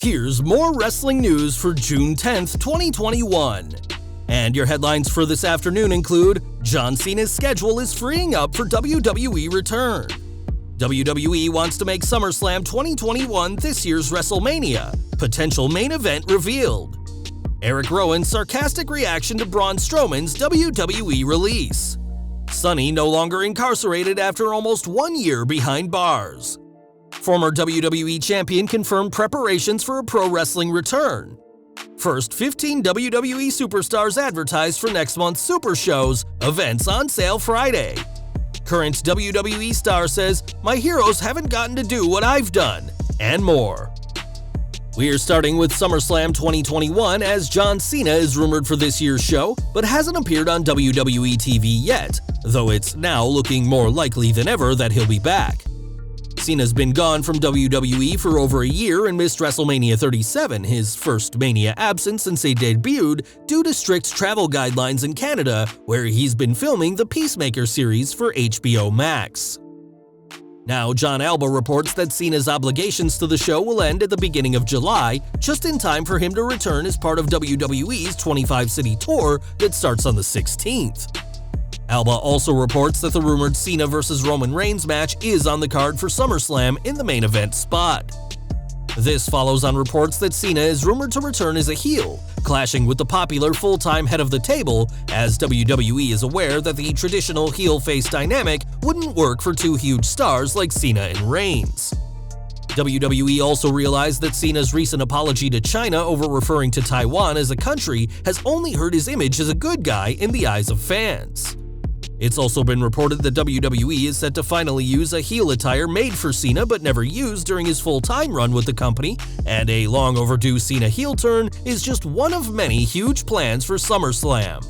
Here's more wrestling news for June 10th, 2021. And your headlines for this afternoon include John Cena's schedule is freeing up for WWE return. WWE wants to make SummerSlam 2021 this year's WrestleMania. Potential main event revealed. Erick Rowan's sarcastic reaction to Braun Strowman's WWE release. Sonny no longer incarcerated after almost 1 year behind bars. Former WWE champion confirmed preparations for a pro wrestling return. First 15 WWE superstars advertised for next month's Supershows, events on sale Friday. Current WWE star says, "My heroes haven't gotten to do what I've done," and more. We're starting with SummerSlam 2021 as John Cena is rumored for this year's show, but hasn't appeared on WWE TV yet, though it's now looking more likely than ever that he'll be back. Cena's been gone from WWE for over a year and missed WrestleMania 37, his first Mania absence since they debuted, due to strict travel guidelines in Canada, where he's been filming the Peacemaker series for HBO Max. Now, John Alba reports that Cena's obligations to the show will end at the beginning of July, just in time for him to return as part of WWE's 25-city tour that starts on the 16th. Alba also reports that the rumored Cena vs. Roman Reigns match is on the card for SummerSlam in the main event spot. This follows on reports that Cena is rumored to return as a heel, clashing with the popular full-time head of the table, as WWE is aware that the traditional heel-face dynamic wouldn't work for two huge stars like Cena and Reigns. WWE also realized that Cena's recent apology to China over referring to Taiwan as a country has only hurt his image as a good guy in the eyes of fans. It's also been reported that WWE is set to finally use a heel attire made for Cena but never used during his full-time run with the company, and a long-overdue Cena heel turn is just one of many huge plans for SummerSlam.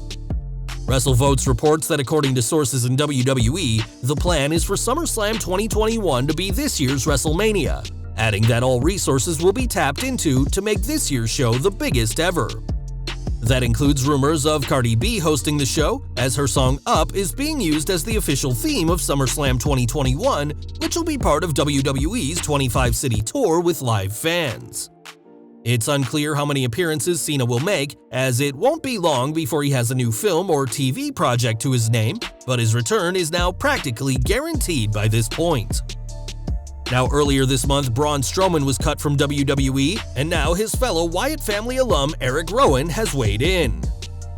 WrestleVotes reports that according to sources in WWE, the plan is for SummerSlam 2021 to be this year's WrestleMania, adding that all resources will be tapped into to make this year's show the biggest ever. That includes rumors of Cardi B hosting the show, as her song Up is being used as the official theme of SummerSlam 2021, which will be part of WWE's 25-city tour with live fans. It's unclear how many appearances Cena will make, as it won't be long before he has a new film or TV project to his name, but his return is now practically guaranteed by this point. Now, earlier this month, Braun Strowman was cut from WWE, and now his fellow Wyatt family alum Erick Rowan has weighed in.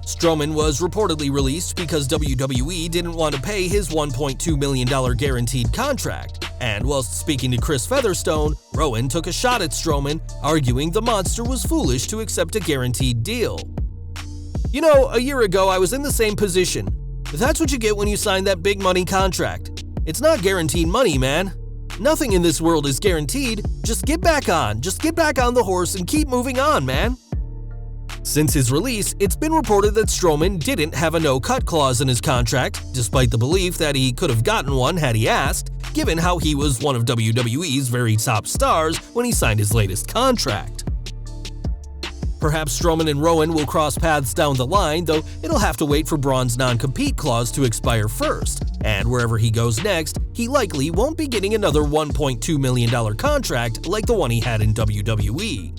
Strowman was reportedly released because WWE didn't want to pay his $1.2 million guaranteed contract, and whilst speaking to Chris Featherstone, Rowan took a shot at Strowman, arguing the monster was foolish to accept a guaranteed deal. "You know, a year ago I was in the same position. That's what you get when you sign that big money contract. It's not guaranteed money, man. Nothing in this world is guaranteed. Just get back on the horse and keep moving on, man." Since his release, it's been reported that Strowman didn't have a no-cut clause in his contract, despite the belief that he could have gotten one had he asked, given how he was one of WWE's very top stars when he signed his latest contract. Perhaps Strowman and Rowan will cross paths down the line, though it'll have to wait for Braun's non-compete clause to expire first, and wherever he goes next, he likely won't be getting another $1.2 million contract like the one he had in WWE.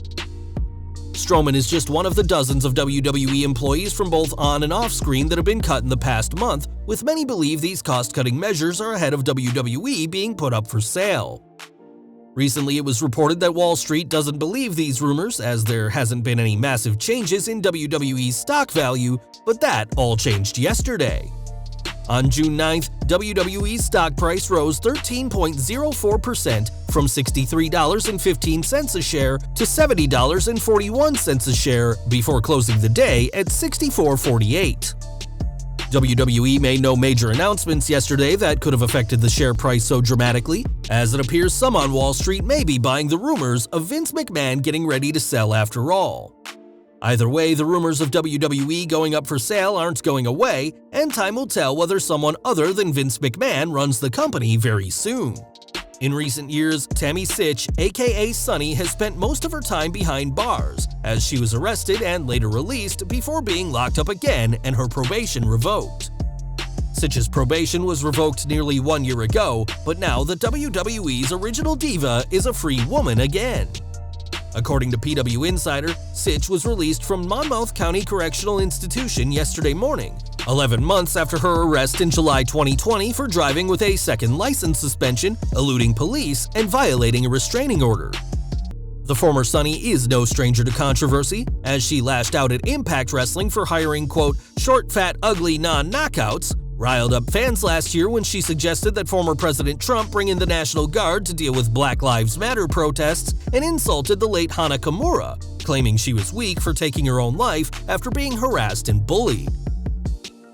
Strowman is just one of the dozens of WWE employees from both on and off screen that have been cut in the past month, with many believe these cost-cutting measures are ahead of WWE being put up for sale. Recently, it was reported that Wall Street doesn't believe these rumors, as there hasn't been any massive changes in WWE's stock value, but that all changed yesterday. On June 9th, WWE's stock price rose 13.04% from $63.15 a share to $70.41 a share before closing the day at $64.48. WWE made no major announcements yesterday that could have affected the share price so dramatically, as it appears some on Wall Street may be buying the rumors of Vince McMahon getting ready to sell after all. Either way, the rumors of WWE going up for sale aren't going away, and time will tell whether someone other than Vince McMahon runs the company very soon. In recent years, Tammy Sytch, aka Sunny, has spent most of her time behind bars, as she was arrested and later released before being locked up again and her probation revoked. Sytch's probation was revoked nearly 1 year ago, but now the WWE's original diva is a free woman again. According to PW Insider, Sitch was released from Monmouth County Correctional Institution yesterday morning, 11 months after her arrest in July 2020 for driving with a second license suspension, eluding police, and violating a restraining order. The former Sunny is no stranger to controversy, as she lashed out at Impact Wrestling for hiring, quote, short, fat, ugly, non-knockouts, riled up fans last year when she suggested that former President Trump bring in the National Guard to deal with Black Lives Matter protests, and insulted the late Hana Kimura, claiming she was weak for taking her own life after being harassed and bullied.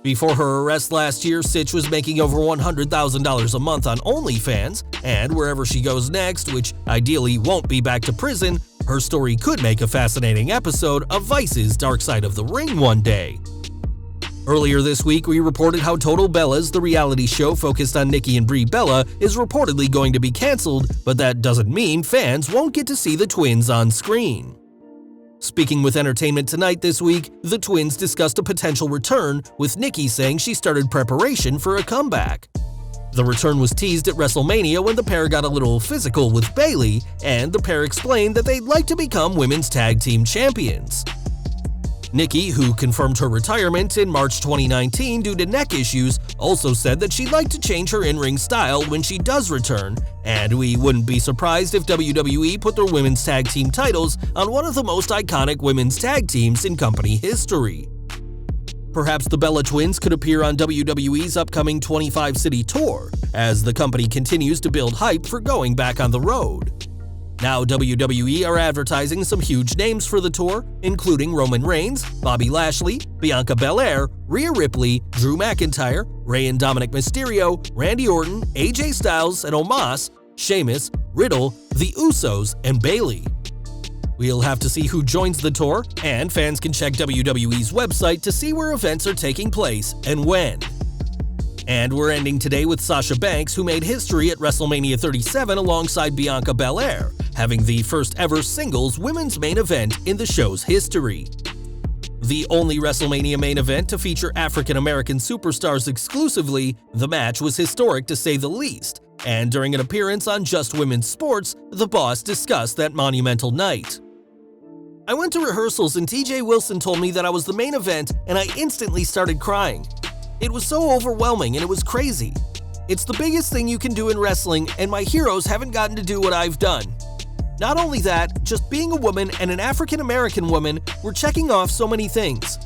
Before her arrest last year, Sitch was making over $100,000 a month on OnlyFans, and wherever she goes next, which ideally won't be back to prison, her story could make a fascinating episode of Vice's Dark Side of the Ring one day. Earlier this week, we reported how Total Bellas, the reality show focused on Nikki and Brie Bella, is reportedly going to be cancelled, but that doesn't mean fans won't get to see the twins on screen. Speaking with Entertainment Tonight this week, the twins discussed a potential return, with Nikki saying she started preparation for a comeback. The return was teased at WrestleMania when the pair got a little physical with Bayley, and the pair explained that they'd like to become women's tag team champions. Nikki, who confirmed her retirement in March 2019 due to neck issues, also said that she'd like to change her in-ring style when she does return, and we wouldn't be surprised if WWE put their women's tag team titles on one of the most iconic women's tag teams in company history. Perhaps the Bella Twins could appear on WWE's upcoming 25-city tour, as the company continues to build hype for going back on the road. Now WWE are advertising some huge names for the tour, including Roman Reigns, Bobby Lashley, Bianca Belair, Rhea Ripley, Drew McIntyre, Rey and Dominic Mysterio, Randy Orton, AJ Styles and Omos, Sheamus, Riddle, The Usos, and Bayley. We'll have to see who joins the tour, and fans can check WWE's website to see where events are taking place and when. And we're ending today with Sasha Banks, who made history at WrestleMania 37 alongside Bianca Belair, having the first ever singles women's main event in the show's history. The only WrestleMania main event to feature African-American superstars exclusively, the match was historic to say the least, and during an appearance on Just Women's Sports, the Boss discussed that monumental night. I went to rehearsals and TJ Wilson told me that I was the main event and I instantly started crying. It was so overwhelming and it was crazy. It's the biggest thing you can do in wrestling, and my heroes haven't gotten to do what I've done. Not only that, just being a woman and an African-American woman, we're checking off so many things.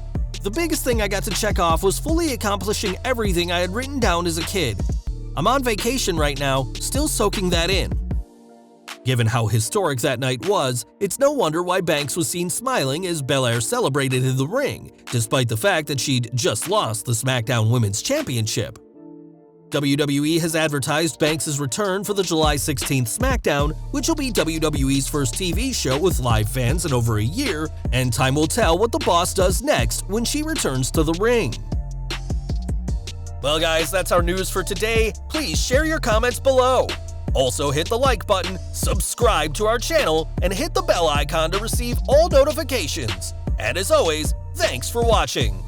The biggest thing I got to check off was fully accomplishing everything I had written down as a kid. I'm on vacation right now, still soaking that in. Given how historic that night was, it's no wonder why Banks was seen smiling as Belair celebrated in the ring, despite the fact that she'd just lost the SmackDown Women's Championship. WWE has advertised Banks' return for the July 16th SmackDown, which will be WWE's first TV show with live fans in over a year, and time will tell what the Boss does next when she returns to the ring. Well guys, that's our news for today. Please share your comments below. Also hit the like button, subscribe to our channel, and hit the bell icon to receive all notifications. And as always, thanks for watching.